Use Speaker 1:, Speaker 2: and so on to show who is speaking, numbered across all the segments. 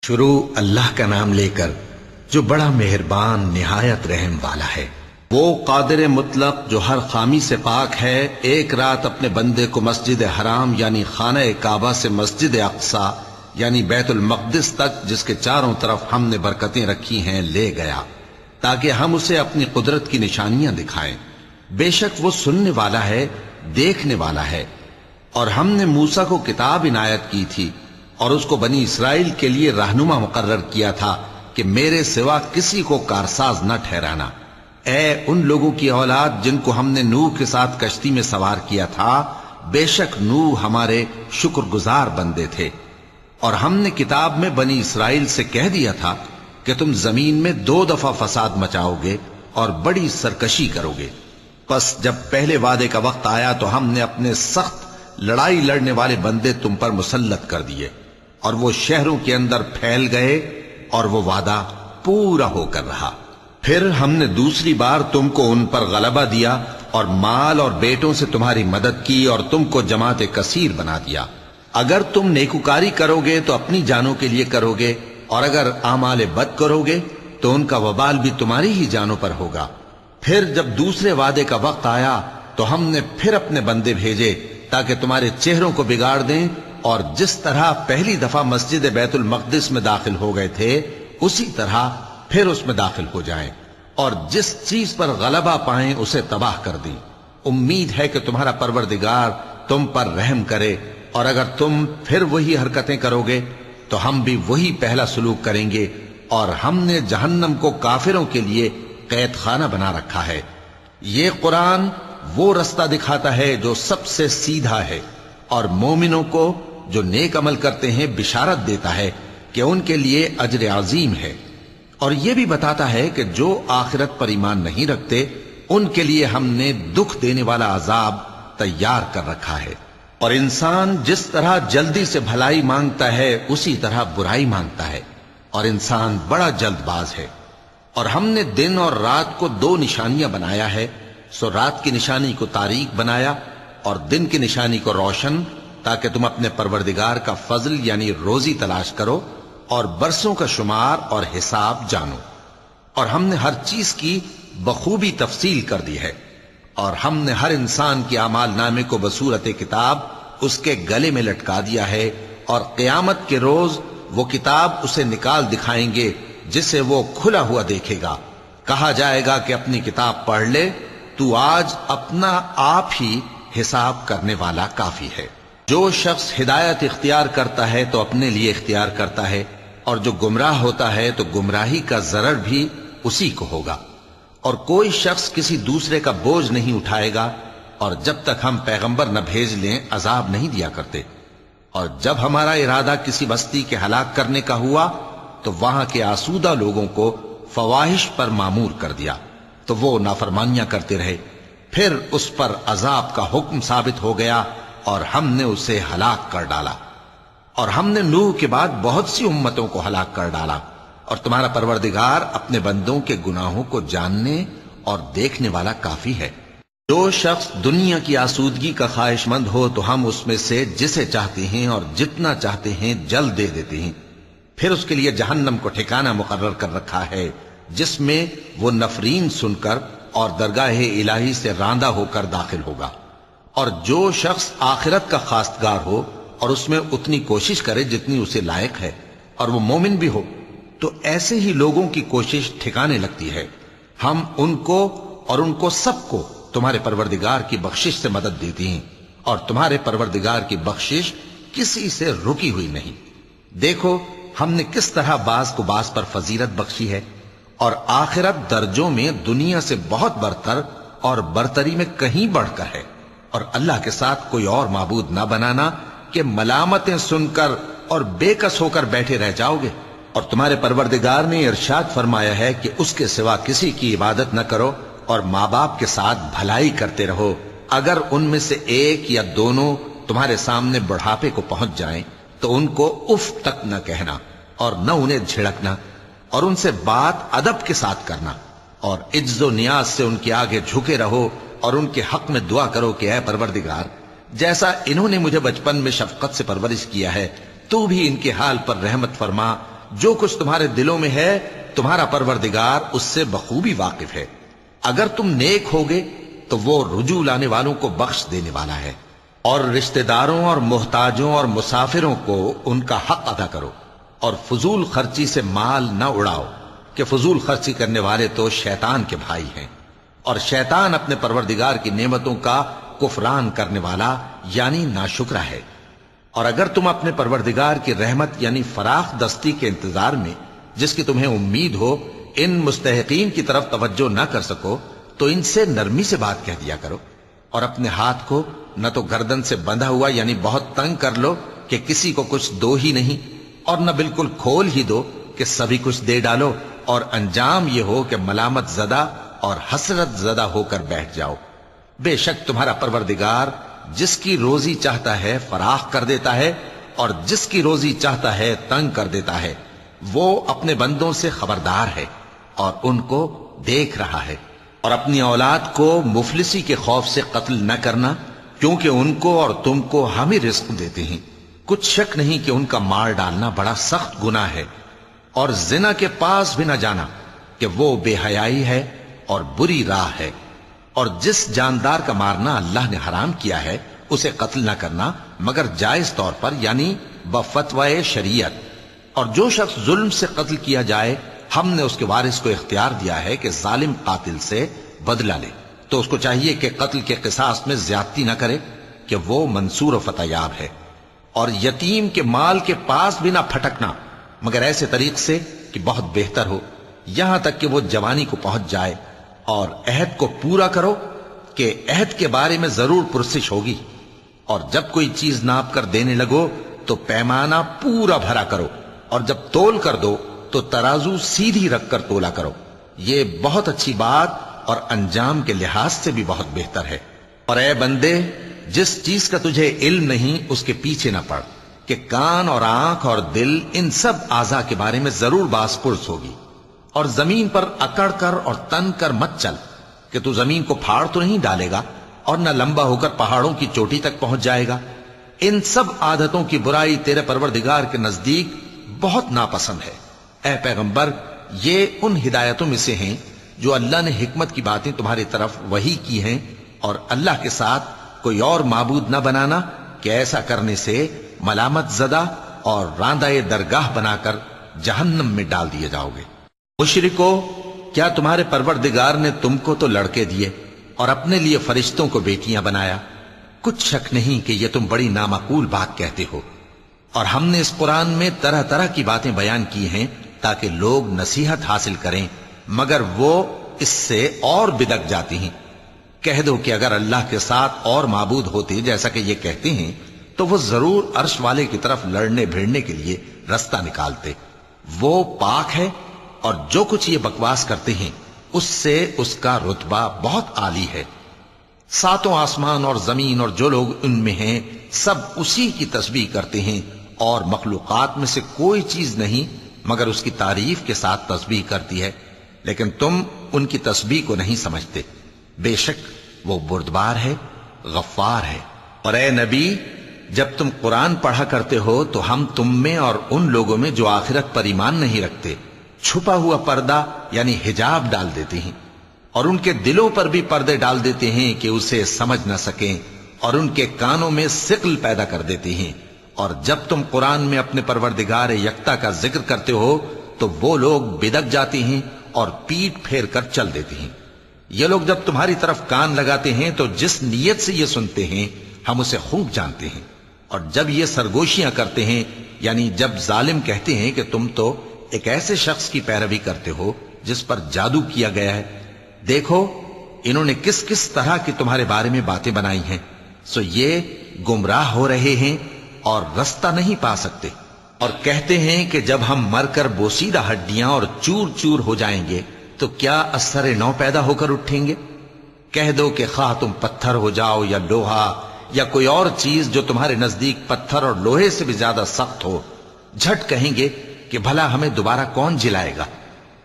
Speaker 1: شروع اللہ کا نام لے کر جو بڑا مہربان نہایت رحم والا ہے۔ وہ قادر مطلق جو ہر خامی سے پاک ہے، ایک رات اپنے بندے کو مسجد حرام یعنی خانہ کعبہ سے مسجد اقصی یعنی بیت المقدس تک، جس کے چاروں طرف ہم نے برکتیں رکھی ہیں، لے گیا تاکہ ہم اسے اپنی قدرت کی نشانیاں دکھائیں۔ بے شک وہ سننے والا ہے، دیکھنے والا ہے۔ اور ہم نے موسیٰ کو کتاب عنایت کی تھی اور اس کو بنی اسرائیل کے لیے رہنما مقرر کیا تھا کہ میرے سوا کسی کو کارساز نہ ٹھہرانا۔ اے ان لوگوں کی اولاد جن کو ہم نے نوح کے ساتھ کشتی میں سوار کیا تھا، بے شک نوح ہمارے شکر گزار بندے تھے۔ اور ہم نے کتاب میں بنی اسرائیل سے کہہ دیا تھا کہ تم زمین میں 2 دفعہ فساد مچاؤ گے اور بڑی سرکشی کرو گے۔ پس جب پہلے وعدے کا وقت آیا تو ہم نے اپنے سخت لڑائی لڑنے والے بندے تم پر مسلط کر دیے، اور وہ شہروں کے اندر پھیل گئے، اور وہ وعدہ پورا ہو کر رہا۔ پھر ہم نے دوسری بار تم کو ان پر غلبہ دیا اور مال اور بیٹوں سے تمہاری مدد کی اور تم کو جماعت کثیر بنا دیا۔ اگر تم نیکوکاری کرو گے تو اپنی جانوں کے لیے کرو گے، اور اگر اعمال بد کرو گے تو ان کا وبال بھی تمہاری ہی جانوں پر ہوگا۔ پھر جب دوسرے وعدے کا وقت آیا تو ہم نے پھر اپنے بندے بھیجے تاکہ تمہارے چہروں کو بگاڑ دیں، اور جس طرح پہلی دفعہ مسجد بیت المقدس میں داخل ہو گئے تھے اسی طرح پھر اس میں داخل ہو جائیں، اور جس چیز پر غلبہ پائیں اسے تباہ کر دیں۔ امید ہے کہ تمہارا پروردگار تم پر رحم کرے، اور اگر تم پھر وہی حرکتیں کرو گے تو ہم بھی وہی پہلا سلوک کریں گے، اور ہم نے جہنم کو کافروں کے لیے قید خانہ بنا رکھا ہے۔ یہ قرآن وہ رستہ دکھاتا ہے جو سب سے سیدھا ہے، اور مومنوں کو جو نیک عمل کرتے ہیں بشارت دیتا ہے کہ ان کے لیے اجر عظیم ہے، اور یہ بھی بتاتا ہے کہ جو آخرت پر ایمان نہیں رکھتے ان کے لیے ہم نے دکھ دینے والا عذاب تیار کر رکھا ہے۔ اور انسان جس طرح جلدی سے بھلائی مانگتا ہے اسی طرح برائی مانگتا ہے، اور انسان بڑا جلد باز ہے۔ اور ہم نے دن اور رات کو 2 نشانیاں بنایا ہے، سو رات کی نشانی کو تاریک بنایا اور دن کی نشانی کو روشن، تاکہ تم اپنے پروردگار کا فضل یعنی روزی تلاش کرو اور برسوں کا شمار اور حساب جانو۔ اور ہم نے ہر چیز کی بخوبی تفصیل کر دی ہے، اور ہم نے ہر انسان کے اعمال نامے کو بصورت کتاب اس کے گلے میں لٹکا دیا ہے، اور قیامت کے روز وہ کتاب اسے نکال دکھائیں گے جسے وہ کھلا ہوا دیکھے گا۔ کہا جائے گا کہ اپنی کتاب پڑھ لے، تو آج اپنا آپ ہی حساب کرنے والا کافی ہے۔ جو شخص ہدایت اختیار کرتا ہے تو اپنے لیے اختیار کرتا ہے، اور جو گمراہ ہوتا ہے تو گمراہی کا ضرر بھی اسی کو ہوگا۔ اور کوئی شخص کسی دوسرے کا بوجھ نہیں اٹھائے گا، اور جب تک ہم پیغمبر نہ بھیج لیں عذاب نہیں دیا کرتے۔ اور جب ہمارا ارادہ کسی بستی کے ہلاک کرنے کا ہوا تو وہاں کے آسودہ لوگوں کو فواحش پر مامور کر دیا، تو وہ نافرمانیاں کرتے رہے۔ پھر اس پر عذاب کا حکم ثابت ہو گیا اور ہم نے اسے ہلاک کر ڈالا۔ اور ہم نے نوح کے بعد بہت سی امتوں کو ہلاک کر ڈالا، اور تمہارا پروردگار اپنے بندوں کے گناہوں کو جاننے اور دیکھنے والا کافی ہے۔ جو شخص دنیا کی آسودگی کا خواہش مند ہو تو ہم اس میں سے جسے چاہتے ہیں اور جتنا چاہتے ہیں جلد دے دیتے ہیں۔ پھر اس کے لیے جہنم کو ٹھکانہ مقرر کر رکھا ہے، جس میں وہ نفرین سن کر اور درگاہ الہی سے راندہ ہو کر داخل ہوگا۔ اور جو شخص آخرت کا خواستگار ہو اور اس میں اتنی کوشش کرے جتنی اسے لائق ہے، اور وہ مومن بھی ہو، تو ایسے ہی لوگوں کی کوشش ٹھکانے لگتی ہے۔ ہم ان کو اور ان کو سب کو تمہارے پروردگار کی بخشش سے مدد دیتی ہیں، اور تمہارے پروردگار کی بخشش کسی سے رکی ہوئی نہیں۔ دیکھو ہم نے کس طرح بعض کو بعض پر فضیلت بخشی ہے، اور آخرت درجوں میں دنیا سے بہت برتر اور برتری میں کہیں بڑھ کر ہے۔ اور اللہ کے ساتھ کوئی اور معبود نہ بنانا کہ ملامتیں سن کر اور بے کس ہو کر بیٹھے رہ جاؤ گے۔ اور تمہارے پروردگار نے ارشاد فرمایا ہے کہ اس کے سوا کسی کی عبادت نہ کرو، اور ماں باپ کے ساتھ بھلائی کرتے رہو۔ اگر ان میں سے ایک یا دونوں تمہارے سامنے بڑھاپے کو پہنچ جائیں تو ان کو اف تک نہ کہنا، اور نہ انہیں جھڑکنا، اور ان سے بات ادب کے ساتھ کرنا، اور عجز و نیاز سے ان کے آگے جھکے رہو، اور ان کے حق میں دعا کرو کہ اے پروردگار، جیسا انہوں نے مجھے بچپن میں شفقت سے پرورش کیا ہے تو بھی ان کے حال پر رحمت فرما، جو کچھ تمہارے دلوں میں ہے تمہارا پروردگار اس سے بخوبی واقف ہے. اگر تم نیک ہوگے تو وہ رجوع لانے والوں کو بخش دینے والا ہے. اور رشتہ داروں اور محتاجوں اور مسافروں کو ان کا حق ادا کرو، اور فضول خرچی سے مال نہ اڑاؤ کہ فضول خرچی کرنے والے تو شیطان کے بھائی ہیں، اور شیطان اپنے پروردگار کی نعمتوں کا کفران کرنے والا یعنی ناشکرا ہے. اور اگر تم اپنے پروردگار کی رحمت یعنی فراخ دستی کے انتظار میں جس کی تمہیں امید ہو ان مستحقین کی طرف توجہ نہ کر سکو تو ان سے نرمی سے بات کہہ دیا کرو، اور اپنے ہاتھ کو نہ تو گردن سے بندھا ہوا یعنی بہت تنگ کر لو کہ کسی کو کچھ دو ہی نہیں، اور نہ بالکل کھول ہی دو کہ سبھی کچھ دے ڈالو، اور انجام یہ ہو کہ ملامت زدہ اور حسرت زدہ ہو کر بیٹھ جاؤ. بے شک تمہارا پروردگار جس کی روزی چاہتا ہے فراخ کر دیتا ہے، اور جس کی روزی چاہتا ہے تنگ کر دیتا ہے. وہ اپنے بندوں سے خبردار ہے اور ان کو دیکھ رہا ہے. اور اپنی اولاد کو مفلسی کے خوف سے قتل نہ کرنا، کیونکہ ان کو اور تم کو ہم ہی رزق دیتے ہیں. کچھ شک نہیں کہ ان کا مار ڈالنا بڑا سخت گناہ ہے. اور زنا کے پاس بھی نہ جانا کہ وہ بے حیائی ہے اور بری راہ ہے. اور جس جاندار کا مارنا اللہ نے حرام کیا ہے اسے قتل نہ کرنا مگر جائز طور پر یعنی بفتوائے شریعت. اور جو شخص ظلم سے قتل کیا جائے ہم نے اس کے وارث کو اختیار دیا ہے کہ ظالم قاتل سے بدلہ لے، تو اس کو چاہیے کہ قتل کے قصاص میں زیادتی نہ کرے کہ وہ منصور و فتح یاب ہے. اور یتیم کے مال کے پاس بھی نہ پھٹکنا مگر ایسے طریق سے کہ بہت بہتر ہو، یہاں تک کہ وہ جوانی کو پہنچ جائے. اور عہد کو پورا کرو کہ عہد کے بارے میں ضرور پرسش ہوگی. اور جب کوئی چیز ناپ کر دینے لگو تو پیمانہ پورا بھرا کرو، اور جب تول کر دو تو ترازو سیدھی رکھ کر تولا کرو. یہ بہت اچھی بات اور انجام کے لحاظ سے بھی بہت بہتر ہے. اور اے بندے، جس چیز کا تجھے علم نہیں اس کے پیچھے نہ پڑ کہ کان اور آنکھ اور دل ان سب اعضاء کے بارے میں ضرور باز پرس ہوگی. اور زمین پر اکڑ کر اور تن کر مت چل کہ تو زمین کو پھاڑ تو نہیں ڈالے گا اور نہ لمبا ہو کر پہاڑوں کی چوٹی تک پہنچ جائے گا. ان سب عادتوں کی برائی تیرے پروردگار کے نزدیک بہت ناپسند ہے. اے پیغمبر، یہ ان ہدایتوں میں سے ہیں جو اللہ نے حکمت کی باتیں تمہاری طرف وحی کی ہیں، اور اللہ کے ساتھ کوئی اور معبود نہ بنانا کہ ایسا کرنے سے ملامت زدہ اور راندہ درگاہ بنا کر جہنم میں ڈال دیے جاؤ گے. مشرکو، کیا تمہارے پروردگار نے تم کو تو لڑکے دیے اور اپنے لیے فرشتوں کو بیٹیاں بنایا؟ کچھ شک نہیں کہ یہ تم بڑی نامعقول بات کہتے ہو. اور ہم نے اس قرآن میں طرح طرح کی باتیں بیان کی ہیں تاکہ لوگ نصیحت حاصل کریں، مگر وہ اس سے اور بدک جاتی ہیں. کہہ دو کہ اگر اللہ کے ساتھ اور معبود ہوتے جیسا کہ یہ کہتے ہیں تو وہ ضرور عرش والے کی طرف لڑنے بھیڑنے کے لیے رستہ نکالتے. وہ پاک ہے اور جو کچھ یہ بکواس کرتے ہیں اس سے اس کا رتبہ بہت عالی ہے. ساتوں آسمان اور زمین اور جو لوگ ان میں ہیں سب اسی کی تسبیح کرتے ہیں، اور مخلوقات میں سے کوئی چیز نہیں مگر اس کی تعریف کے ساتھ تسبیح کرتی ہے، لیکن تم ان کی تسبیح کو نہیں سمجھتے. بے شک وہ بردبار ہے، غفار ہے. اور اے نبی، جب تم قرآن پڑھا کرتے ہو تو ہم تم میں اور ان لوگوں میں جو آخرت پر ایمان نہیں رکھتے چھپا ہوا پردہ یعنی حجاب ڈال دیتے ہیں، اور ان کے دلوں پر بھی پردے ڈال دیتے ہیں کہ اسے سمجھ نہ سکیں، اور ان کے کانوں میں ثقل پیدا کر دیتے ہیں. اور جب تم قرآن میں اپنے پروردگار یکتا کا ذکر کرتے ہو تو وہ لوگ بدک جاتے ہیں اور پیٹ پھیر کر چل دیتے ہیں. یہ لوگ جب تمہاری طرف کان لگاتے ہیں تو جس نیت سے یہ سنتے ہیں ہم اسے خوب جانتے ہیں. اور جب یہ سرگوشیاں کرتے ہیں یعنی جب ظالم کہتے ہیں کہ تم تو ایک ایسے شخص کی پیروی کرتے ہو جس پر جادو کیا گیا ہے، دیکھو انہوں نے کس کس طرح کی تمہارے بارے میں باتیں بنائی ہیں، سو یہ گمراہ ہو رہے ہیں اور رستہ نہیں پا سکتے. اور کہتے ہیں کہ جب ہم مر کر بوسیدہ ہڈیاں اور چور چور ہو جائیں گے تو کیا اثر نو پیدا ہو کر اٹھیں گے؟ کہہ دو کہ خواہ تم پتھر ہو جاؤ یا لوہا یا کوئی اور چیز جو تمہارے نزدیک پتھر اور لوہے سے بھی زیادہ سخت ہو، جھٹ کہیں گے کہ بھلا ہمیں دوبارہ کون جلائے گا.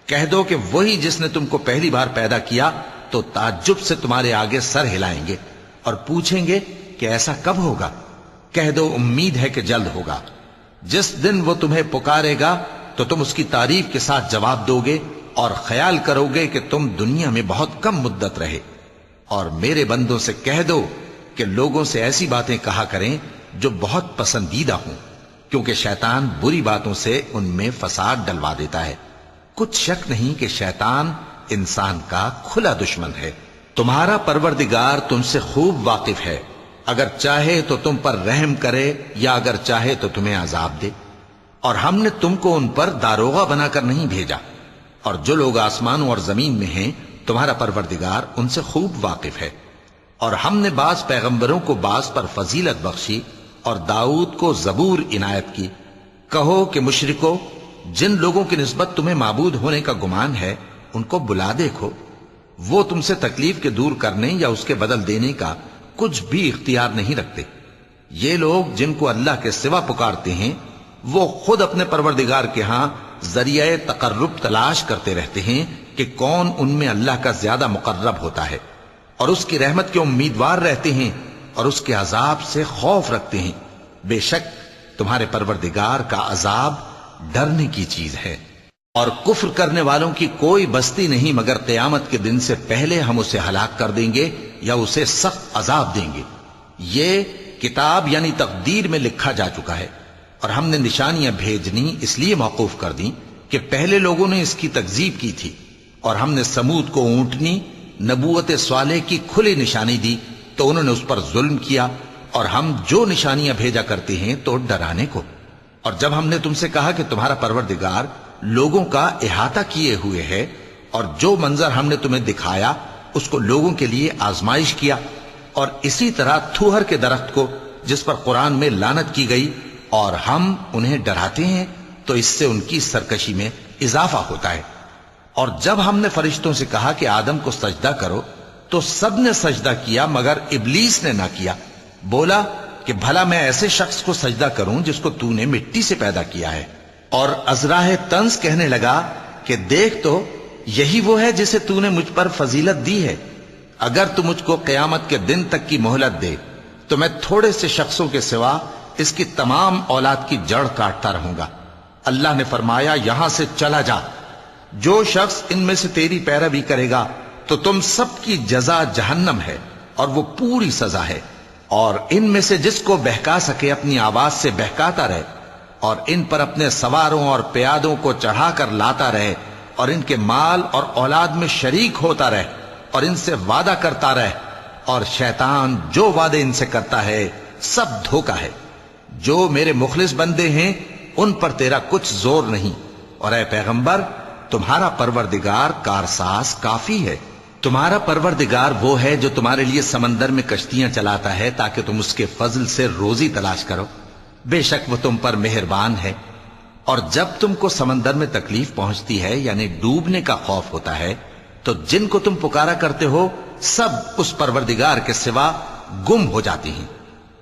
Speaker 1: کہہ دو کہ وہی جس نے تم کو پہلی بار پیدا کیا تو تعجب سے تمہارے آگے سر ہلائیں گے اور پوچھیں گے کہ ایسا کب ہوگا. کہہ دو امید ہے کہ جلد ہوگا. جس دن وہ تمہیں پکارے گا تو تم اس کی تعریف کے ساتھ جواب دو گے اور خیال کرو گے کہ تم دنیا میں بہت کم مدت رہے۔ اور میرے بندوں سے کہہ دو کہ لوگوں سے ایسی باتیں کہا کریں جو بہت پسندیدہ ہوں، کیونکہ شیطان بری باتوں سے ان میں فساد ڈلوا دیتا ہے۔ کچھ شک نہیں کہ شیطان انسان کا کھلا دشمن ہے۔ تمہارا پروردگار تم سے خوب واقف ہے، اگر چاہے تو تم پر رحم کرے یا اگر چاہے تو تمہیں عذاب دے۔ اور ہم نے تم کو ان پر داروغہ بنا کر نہیں بھیجا، اور جو لوگ آسمانوں اور زمین میں ہیں تمہارا پروردگار ان سے خوب واقف ہے۔ اور ہم نے بعض پیغمبروں کو بعض پر فضیلت بخشی اور داؤد کو زبور عنایت کی۔ کہو کہ مشرکو، جن لوگوں کی نسبت تمہیں معبود ہونے کا گمان ہے ان کو بلا دیکھو، وہ تم سے تکلیف کے دور کرنے یا اس کے بدل دینے کا کچھ بھی اختیار نہیں رکھتے۔ یہ لوگ جن کو اللہ کے سوا پکارتے ہیں وہ خود اپنے پروردگار کے ہاں ذریعہ تقرب تلاش کرتے رہتے ہیں کہ کون ان میں اللہ کا زیادہ مقرب ہوتا ہے، اور اس کی رحمت کے امیدوار رہتے ہیں اور اس کے عذاب سے خوف رکھتے ہیں۔ بے شک تمہارے پروردگار کا عذاب ڈرنے کی چیز ہے۔ اور کفر کرنے والوں کی کوئی بستی نہیں مگر قیامت کے دن سے پہلے ہم اسے ہلاک کر دیں گے یا اسے سخت عذاب دیں گے۔ یہ کتاب یعنی تقدیر میں لکھا جا چکا ہے، اور ہم نے نشانیاں بھیجنی اس لیے موقوف کر دیں کہ پہلے لوگوں نے اس کی تکذیب کی تھی، اور ہم نے سمود کو اونٹنی نبوت صالح کی کھلی نشانی دی تو انہوں نے اس پر ظلم کیا، اور ہم جو نشانیاں بھیجا کرتے ہیں تو ڈرانے کو۔ اور جب ہم نے تم سے کہا کہ تمہارا پروردگار لوگوں کا احاطہ کیے ہوئے ہے، اور جو منظر ہم نے تمہیں دکھایا اس کو لوگوں کے لیے آزمائش کیا، اور اسی طرح تھوہر کے درخت کو جس پر قرآن میں لعنت کی گئی، اور ہم انہیں ڈراتے ہیں تو اس سے ان کی سرکشی میں اضافہ ہوتا ہے۔ اور جب ہم نے فرشتوں سے کہا کہ آدم کو سجدہ کرو تو سب نے سجدہ کیا مگر ابلیس نے نہ کیا، بولا کہ بھلا میں ایسے شخص کو سجدہ کروں جس کو تو نے مٹی سے پیدا کیا ہے۔ اور ازراہ طنز کہنے لگا کہ دیکھ تو یہی وہ ہے جسے تو نے مجھ پر فضیلت دی ہے، اگر تو مجھ کو قیامت کے دن تک کی مہلت دے تو میں تھوڑے سے شخصوں کے سوا اس کی تمام اولاد کی جڑ کاٹتا رہوں گا۔ اللہ نے فرمایا یہاں سے چلا جا، جو شخص ان میں سے تیری پیروی کرے گا تو تم سب کی جزا جہنم ہے اور وہ پوری سزا ہے، اور ان میں سے جس کو بہکا سکے اپنی آواز سے بہکاتا رہے، اور ان پر اپنے سواروں اور پیادوں کو چڑھا کر لاتا رہے، اور ان کے مال اور اولاد میں شریک ہوتا رہے، اور ان سے وعدہ کرتا رہے، اور شیطان جو وعدے ان سے کرتا ہے سب دھوکہ ہے۔ جو میرے مخلص بندے ہیں ان پر تیرا کچھ زور نہیں، اور اے پیغمبر تمہارا پروردگار کارساز کافی ہے۔ تمہارا پروردگار وہ ہے جو تمہارے لیے سمندر میں کشتیاں چلاتا ہے تاکہ تم اس کے فضل سے روزی تلاش کرو، بے شک وہ تم پر مہربان ہے۔ اور جب تم کو سمندر میں تکلیف پہنچتی ہے یعنی ڈوبنے کا خوف ہوتا ہے تو جن کو تم پکارا کرتے ہو سب اس پروردگار کے سوا گم ہو جاتی ہیں۔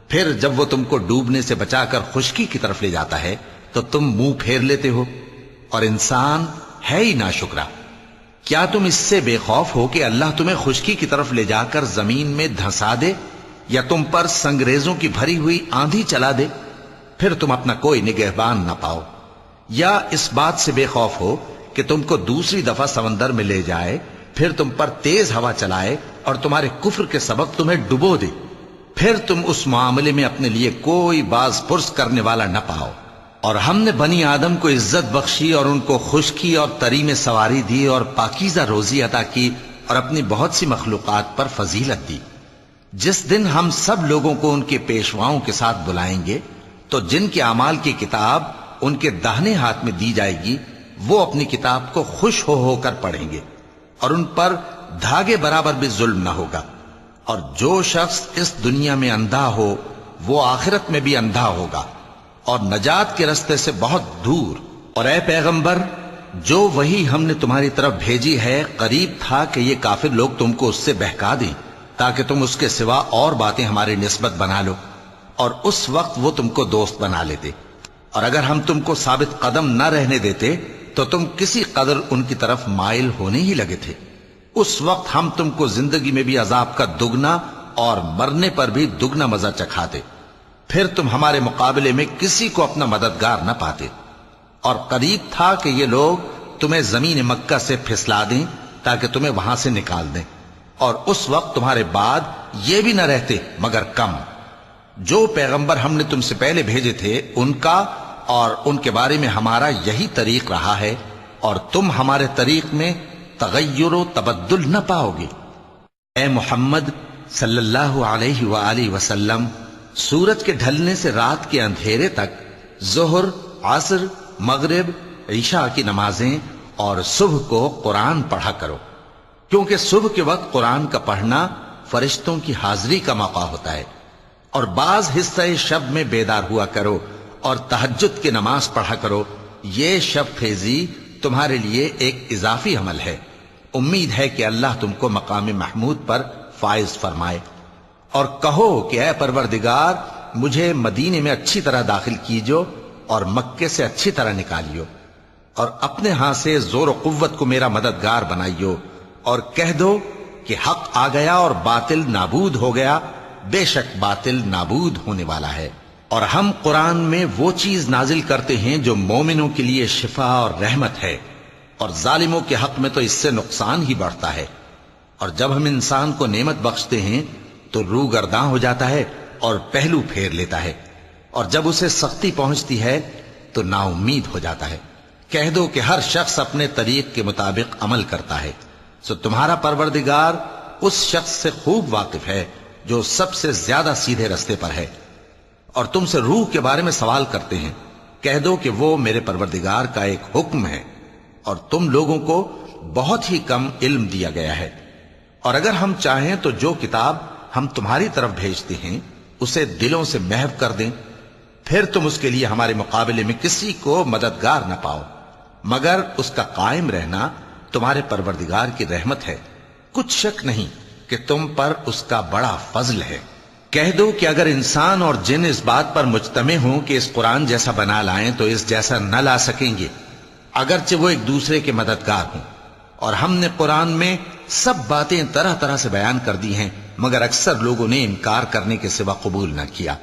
Speaker 1: پھر جب وہ تم کو ڈوبنے سے بچا کر خشکی کی طرف لے جاتا ہے تو تم منہ پھیر لیتے ہو، اور انسان ہے ہی ناشکرا۔ کیا تم اس سے بے خوف ہو کہ اللہ تمہیں خشکی کی طرف لے جا کر زمین میں دھنسا دے یا تم پر سنگریزوں کی بھری ہوئی آندھی چلا دے، پھر تم اپنا کوئی نگہبان نہ پاؤ؟ یا اس بات سے بے خوف ہو کہ تم کو دوسری دفعہ سمندر میں لے جائے، پھر تم پر تیز ہوا چلائے اور تمہارے کفر کے سبب تمہیں ڈبو دے، پھر تم اس معاملے میں اپنے لیے کوئی باز پرس کرنے والا نہ پاؤ؟ اور ہم نے بنی آدم کو عزت بخشی اور ان کو خشکی اور تری میں سواری دی اور پاکیزہ روزی عطا کی اور اپنی بہت سی مخلوقات پر فضیلت دی۔ جس دن ہم سب لوگوں کو ان کے پیشواؤں کے ساتھ بلائیں گے تو جن کے اعمال کی کتاب ان کے داہنے ہاتھ میں دی جائے گی وہ اپنی کتاب کو خوش ہو کر پڑھیں گے، اور ان پر دھاگے برابر بھی ظلم نہ ہوگا۔ اور جو شخص اس دنیا میں اندھا ہو وہ آخرت میں بھی اندھا ہوگا اور نجات کے رستے سے بہت دور۔ اور اے پیغمبر جو وہی ہم نے تمہاری طرف بھیجی ہے قریب تھا کہ یہ کافر لوگ تم کو اس سے بہکا دیں تاکہ تم اس کے سوا اور باتیں ہماری نسبت بنا لو، اور اس وقت وہ تم کو دوست بنا لیتے، اور اگر ہم تم کو ثابت قدم نہ رہنے دیتے تو تم کسی قدر ان کی طرف مائل ہونے ہی لگے تھے۔ اس وقت ہم تم کو زندگی میں بھی عذاب کا دگنا اور مرنے پر بھی دگنا مزہ چکھاتے، پھر تم ہمارے مقابلے میں کسی کو اپنا مددگار نہ پاتے۔ اور قریب تھا کہ یہ لوگ تمہیں زمین مکہ سے پھسلا دیں تاکہ تمہیں وہاں سے نکال دیں، اور اس وقت تمہارے بعد یہ بھی نہ رہتے مگر کم۔ جو پیغمبر ہم نے تم سے پہلے بھیجے تھے ان کا اور ان کے بارے میں ہمارا یہی طریق رہا ہے، اور تم ہمارے طریق میں تغیر و تبدل نہ پاؤ گے۔ اے محمد صلی اللہ علیہ وآلہ وسلم، سورج کے ڈھلنے سے رات کے اندھیرے تک ظہر، عصر، مغرب، عشاء کی نمازیں اور صبح کو قرآن پڑھا کرو، کیونکہ صبح کے وقت قرآن کا پڑھنا فرشتوں کی حاضری کا موقع ہوتا ہے، اور بعض حصہ شب میں بیدار ہوا کرو اور تہجد کی نماز پڑھا کرو۔ یہ شب خیزی تمہارے لیے ایک اضافی عمل ہے، امید ہے کہ اللہ تم کو مقام محمود پر فائز فرمائے۔ اور کہو کہ اے پروردگار، مجھے مدینے میں اچھی طرح داخل کیجو اور مکے سے اچھی طرح نکالیو، اور اپنے ہاں سے زور و قوت کو میرا مددگار بنائیو، اور کہہ دو کہ حق آ گیا اور باطل نابود ہو گیا، بے شک باطل نابود ہونے والا ہے۔ اور ہم قرآن میں وہ چیز نازل کرتے ہیں جو مومنوں کے لیے شفا اور رحمت ہے، اور ظالموں کے حق میں تو اس سے نقصان ہی بڑھتا ہے۔ اور جب ہم انسان کو نعمت بخشتے ہیں تو روح گرداں ہو جاتا ہے اور پہلو پھیر لیتا ہے، اور جب اسے سختی پہنچتی ہے تو نا امید ہو جاتا ہے۔ کہہ دو کہ ہر شخص اپنے طریق کے مطابق عمل کرتا ہے، سو تمہارا پروردگار اس شخص سے خوب واقف ہے جو سب سے زیادہ سیدھے رستے پر ہے۔ اور تم سے روح کے بارے میں سوال کرتے ہیں، کہہ دو کہ وہ میرے پروردگار کا ایک حکم ہے، اور تم لوگوں کو بہت ہی کم علم دیا گیا ہے۔ اور اگر ہم چاہیں تو جو کتاب ہم تمہاری طرف بھیجتے ہیں اسے دلوں سے محو کر دیں، پھر تم اس کے لیے ہمارے مقابلے میں کسی کو مددگار نہ پاؤ، مگر اس کا قائم رہنا تمہارے پروردگار کی رحمت ہے، کچھ شک نہیں کہ تم پر اس کا بڑا فضل ہے۔ کہہ دو کہ اگر انسان اور جن اس بات پر مجتمع ہوں کہ اس قرآن جیسا بنا لائیں تو اس جیسا نہ لا سکیں گے، اگرچہ وہ ایک دوسرے کے مددگار ہوں۔ اور ہم نے قرآن میں سب باتیں طرح طرح سے بیان کر دی ہیں، مگر اکثر لوگوں نے انکار کرنے کے سوا قبول نہ کیا،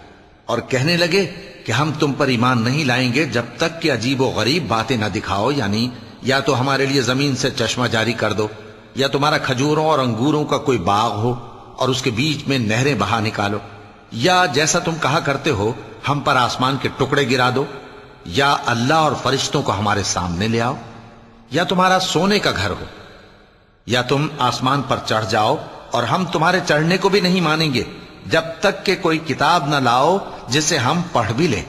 Speaker 1: اور کہنے لگے کہ ہم تم پر ایمان نہیں لائیں گے جب تک کہ عجیب و غریب باتیں نہ دکھاؤ، یعنی یا تو ہمارے لیے زمین سے چشمہ جاری کر دو، یا تمہارا کھجوروں اور انگوروں کا کوئی باغ ہو اور اس کے بیچ میں نہریں بہا نکالو، یا جیسا تم کہا کرتے ہو ہم پر آسمان کے ٹکڑے گرا دو، یا اللہ اور فرشتوں کو ہمارے سامنے لے آؤ، یا تمہارا سونے کا گھر ہو، یا تم آسمان پر چڑھ جاؤ اور ہم تمہارے چڑھنے کو بھی نہیں مانیں گے جب تک کہ کوئی کتاب نہ لاؤ جسے ہم پڑھ بھی لیں۔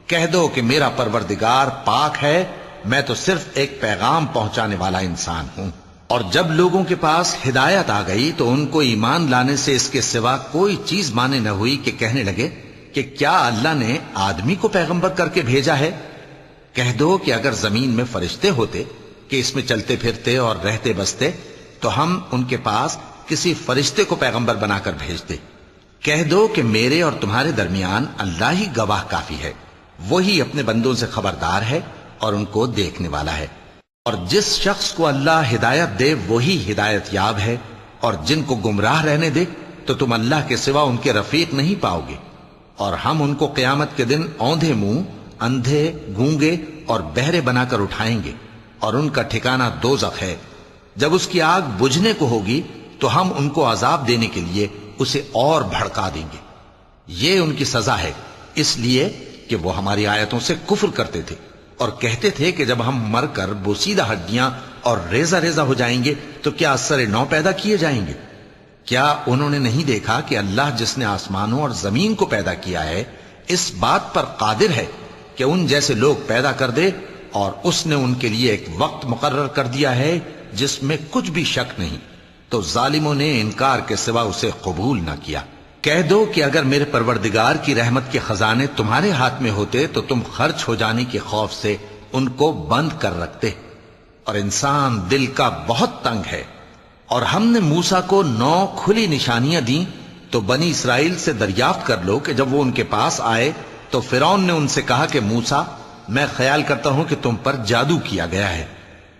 Speaker 1: کہہ دو کہ میرا پروردگار پاک ہے، میں تو صرف ایک پیغام پہنچانے والا انسان ہوں۔ اور جب لوگوں کے پاس ہدایت آ گئی تو ان کو ایمان لانے سے اس کے سوا کوئی چیز مانے نہ ہوئی کہ کہنے لگے کہ کیا اللہ نے آدمی کو پیغمبر کر کے بھیجا ہے؟ کہہ دو کہ اگر زمین میں فرشتے ہوتے کہ اس میں چلتے پھرتے اور رہتے بستے تو ہم ان کے پاس کسی فرشتے کو پیغمبر بنا کر بھیجتے۔ کہہ دو کہ میرے اور تمہارے درمیان اللہ ہی گواہ کافی ہے، وہی اپنے بندوں سے خبردار ہے اور ان کو دیکھنے والا ہے۔ اور جس شخص کو اللہ ہدایت دے وہی ہدایت یاب ہے، اور جن کو گمراہ رہنے دے تو تم اللہ کے سوا ان کے رفیق نہیں پاؤ گے۔ اور ہم ان کو قیامت کے دن اوندھے منہ، اندھے، گونگے اور بہرے بنا کر اٹھائیں گے، اور ان کا ٹھکانہ دوزخ ہے۔ جب اس کی آگ بجھنے کو ہوگی تو ہم ان کو عذاب دینے کے لیے اسے اور بھڑکا دیں گے۔ یہ ان کی سزا ہے، اس لیے کہ وہ ہماری آیتوں سے کفر کرتے تھے اور کہتے تھے کہ جب ہم مر کر بوسیدہ ہڈیاں اور ریزہ ریزہ ہو جائیں گے تو کیا اثر نو پیدا کیے جائیں گے؟ کیا انہوں نے نہیں دیکھا کہ اللہ جس نے آسمانوں اور زمین کو پیدا کیا ہے اس بات پر قادر ہے کہ ان جیسے لوگ پیدا کر دے، اور اس نے ان کے لیے ایک وقت مقرر کر دیا ہے جس میں کچھ بھی شک نہیں، تو ظالموں نے انکار کے سوا اسے قبول نہ کیا۔ کہہ دو کہ اگر میرے پروردگار کی رحمت کے خزانے تمہارے ہاتھ میں ہوتے تو تم خرچ ہو جانے کے خوف سے ان کو بند کر رکھتے، اور انسان دل کا بہت تنگ ہے۔ اور ہم نے موسیٰ کو 9 کھلی نشانیاں دیں تو بنی اسرائیل سے دریافت کر لو کہ جب وہ ان کے پاس آئے تو فرعون نے ان سے کہا کہ موسیٰ، میں خیال کرتا ہوں کہ تم پر جادو کیا گیا ہے۔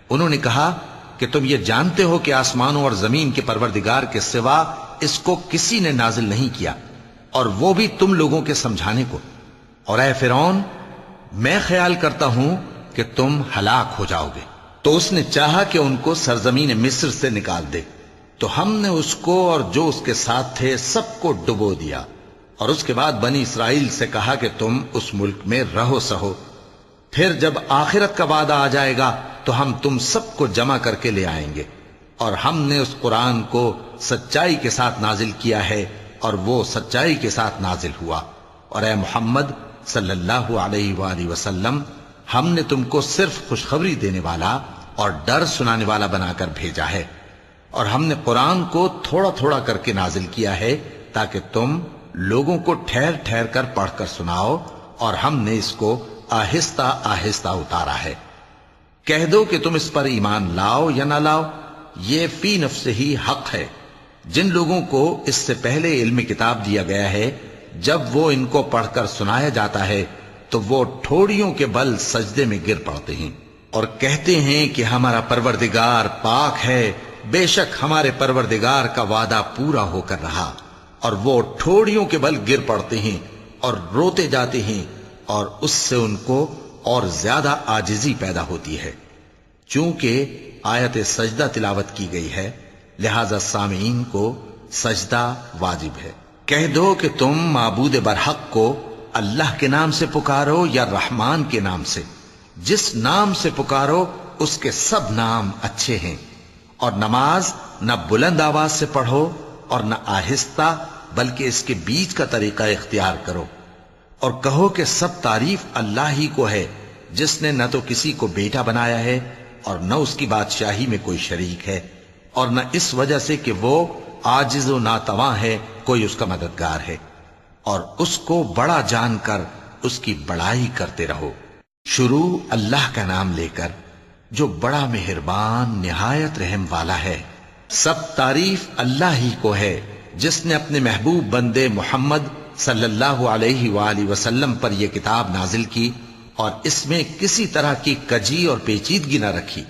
Speaker 1: انہوں نے کہا کہ تم یہ جانتے ہو کہ آسمانوں اور زمین کے پروردگار کے سوا اس کو کسی نے نازل نہیں کیا، اور وہ بھی تم لوگوں کے سمجھانے کو۔ اور اے فرعون، میں خیال کرتا ہوں کہ تم ہلاک ہو جاؤ گے۔ تو اس نے چاہا کہ ان کو سرزمین مصر سے نکال دے، تو ہم نے اس کو اور جو اس کے ساتھ تھے سب کو ڈبو دیا، اور اس کے بعد بنی اسرائیل سے کہا کہ تم اس ملک میں رہو سہو، پھر جب آخرت کا وعدہ آ جائے گا تو ہم تم سب کو جمع کر کے لے آئیں گے۔ اور ہم نے اس قرآن کو سچائی کے ساتھ نازل کیا ہے، اور وہ سچائی کے ساتھ نازل ہوا۔ اور اے محمد صلی اللہ علیہ وآلہ وسلم، ہم نے تم کو صرف خوشخبری دینے والا اور ڈر سنانے والا بنا کر بھیجا ہے، اور ہم نے قرآن کو تھوڑا تھوڑا کر کے نازل کیا ہے تاکہ تم لوگوں کو ٹھہر ٹھہر کر پڑھ کر سناؤ، اور ہم نے اس کو آہستہ آہستہ اتارا ہے۔ کہہ دو کہ تم اس پر ایمان لاؤ یا نہ لاؤ، یہ فی نفسہ ہی حق ہے۔ جن لوگوں کو اس سے پہلے علم کتاب دیا گیا ہے، جب وہ ان کو پڑھ کر سنایا جاتا ہے تو وہ ٹھوڑیوں کے بل سجدے میں گر پڑتے ہیں اور کہتے ہیں کہ ہمارا پروردگار پاک ہے، بے شک ہمارے پروردگار کا وعدہ پورا ہو کر رہا۔ اور وہ ٹھوڑیوں کے بل گر پڑتے ہیں اور روتے جاتے ہیں، اور اس سے ان کو اور زیادہ عاجزی پیدا ہوتی ہے۔ چونکہ آیت سجدہ تلاوت کی گئی ہے، لہذا سامعین کو سجدہ واجب ہے۔ کہہ دو کہ تم معبود برحق کو اللہ کے نام سے پکارو یا رحمان کے نام سے، جس نام سے پکارو اس کے سب نام اچھے ہیں، اور نماز نہ بلند آواز سے پڑھو اور نہ آہستہ، بلکہ اس کے بیچ کا طریقہ اختیار کرو، اور کہو کہ سب تعریف اللہ ہی کو ہے، جس نے نہ تو کسی کو بیٹا بنایا ہے اور نہ اس کی بادشاہی میں کوئی شریک ہے، اور نہ اس وجہ سے کہ وہ عاجز و ناتواں ہے کوئی اس کا مددگار ہے، اور اس کو بڑا جان کر اس کی بڑائی کرتے رہو۔ شروع اللہ کا نام لے کر جو بڑا مہربان نہایت رحم والا ہے۔ سب تعریف اللہ ہی کو ہے جس نے اپنے محبوب بندے محمد صلی اللہ علیہ وآلہ وسلم پر یہ کتاب نازل کی، اور اس میں کسی طرح کی کجی اور پیچیدگی نہ رکھی،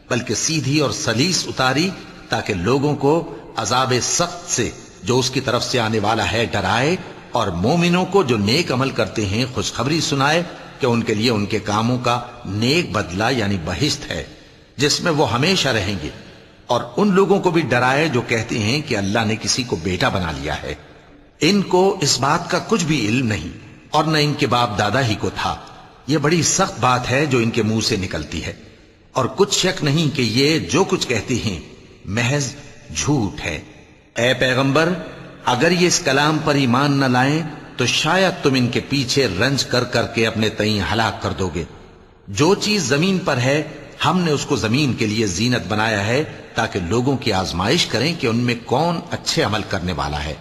Speaker 1: بلکہ سیدھی اور سلیس اتاری، تاکہ لوگوں کو عذاب سخت سے جو اس کی طرف سے آنے والا ہے ڈرائے، اور مومنوں کو جو نیک عمل کرتے ہیں خوشخبری سنائے کہ ان کے لیے ان کے کاموں کا نیک بدلہ یعنی بہشت ہے، جس میں وہ ہمیشہ رہیں گے، اور ان لوگوں کو بھی ڈرائے جو کہتے ہیں کہ اللہ نے کسی کو بیٹا بنا لیا ہے۔ ان کو اس بات کا کچھ بھی علم نہیں، اور نہ ان کے باپ دادا ہی کو تھا۔ یہ بڑی سخت بات ہے جو ان کے منہ سے نکلتی ہے، اور کچھ شک نہیں کہ یہ جو کچھ کہتے ہیں محض جھوٹ ہے۔ اے پیغمبر، اگر یہ اس کلام پر ایمان نہ لائیں تو شاید تم ان کے پیچھے رنج کر کر کے اپنے تئیں ہلاک کر دو گے۔ جو چیز زمین پر ہے ہم نے اس کو زمین کے لیے زینت بنایا ہے، تاکہ لوگوں کی آزمائش کریں کہ ان میں کون اچھے عمل کرنے والا ہے،